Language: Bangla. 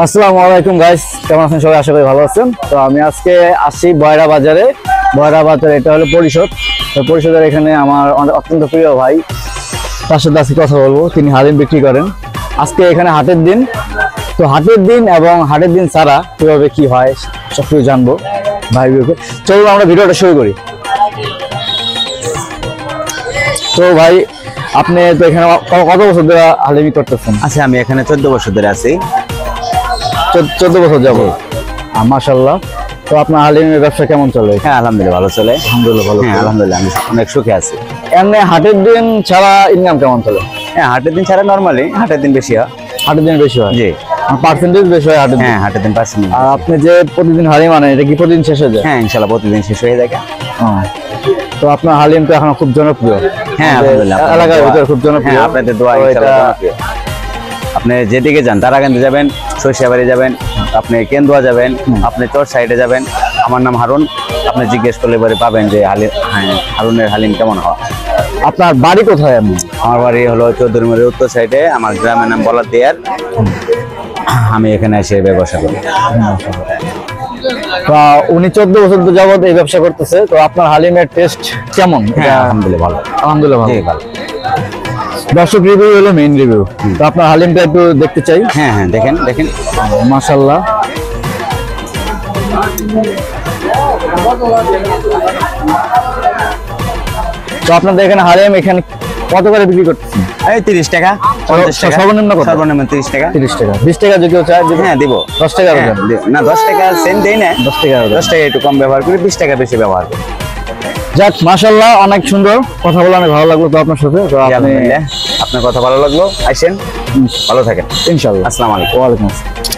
আসসালামু আলাইকুম গাইস, কেমন আছেন সবাই? আশা করি ভালো আছেন। তো আমি আজকে আসি বয়রা বাজারে। এটা হলো পরিষদ। তো পরিষদের এখানে আমার অত্যন্ত প্রিয় ভাই, তার সাথে আজকে কথা বলবো। তিনি হালিম বিক্রি করেন। আজকে এখানে হাটের দিন, তো হাটের দিন এবং হাটের দিন ছাড়া কিভাবে কি হয় সব কিছু জানবো ভাই। চলুন আমরা ভিডিওটা শুরু করি। তো ভাই, আপনি তো এখানে কত বছর ধরে হালিমি করতেছেন? আচ্ছা, আমি এখানে 14 বছর ধরে আছি। 14 বছর যাবো, মাশাআল্লাহ। তো আপনার হালিমের ব্যবসা কেমন চলে? হ্যাঁ, আলহামদুলিল্লাহ ভালো চলে। আলহামদুলিল্লাহ ভালো। হ্যাঁ, আলহামদুলিল্লাহ আমি অনেক সুখে আছি। এমনি হাটের দিন ছাড়া ইনকাম কেমন চলে? হ্যাঁ, হাটের দিন ছাড়া নরমালি হাটের দিন বেশি হয়। হাটের দিন বেশি হয়? জি, পার্সেন্টেজ বেশি হয় হাটের দিন। হ্যাঁ, হাটের দিন 5%। আর আপনি যে প্রতিদিন হালিম আনেন, এটা কি প্রতিদিন শেষ হয়ে যায়? হ্যাঁ, ইনশাআল্লাহ প্রতিদিন শেষ হয়ে যায়। তো আপনার হালিম তো এখন খুব জনপ্রিয়। হ্যাঁ, আলহামদুলিল্লাহ এলাকার ভিতরে খুব জনপ্রিয়। হ্যাঁ, আপনাদের দোয়া ইনশাআল্লাহ জনপ্রিয়। আপনি যেদিকে যান, তারাকান্দি যাবেন, সরিষাবাড়ি যাবেন, আপনি কেন্দুয়া যাবেন, আপনি চর সাইডে যাবেন, আমার নাম হারুন। আপনি জিজ্ঞেস করলে পরে পাবেন যে হারুনের হালিম কেমন হয়। আপনার বাড়ি কোথায়? আমার বাড়ি হলো চৌধুরীমুড়ির উত্তর সাইডে। আমার গ্রামের নাম বলাদিয়ার। আমি এখানে এসে ব্যবসা করি। উনি 14 বছর যাবত এই ব্যবসা করতেছে। তো আপনার হালিমের টেস্ট কেমন? হ্যাঁ, আলহামদুলিল্লাহ ভালো। আলহামদুলিল্লাহ ভালো। ভালো। দর্শক রিভিউ হলো মেইন রিভিউ। তো আপনার হালিমটা একটু দেখতে চাই। হ্যাঁ হ্যাঁ, দেখেন দেখেন, মাশাআল্লাহ। তো আপনাদের এখানে হালিম এখানে কত করে বিক্রি করতেছেন? এই 30 টাকা, 50 টাকা, সর্বনিম্ন কত? সর্বনিম্ন 30 টাকা। 30 টাকা, 20 টাকা যদি কেউ চায়? হ্যাঁ, দিব। 10 টাকা হ্যাঁ, না 10 টাকা সেন্ট দেই না, 10 টাকা। 10 টাকা একটু কম ব্যবহার করি, 20 টাকা বেশি ব্যবহার করি। যাক, মাশাআল্লাহ, অনেক সুন্দর কথা বলে অনেক ভালো লাগলো তো আপনার সাথে। তো আপনি আলহামদুলিল্লাহ, আপনার কথা ভালো লাগলো। আইসেন, ভালো থাকেন ইনশাআল্লাহ। আসসালামু আলাইকুম। ওয়ালাইকুম আসসালাম।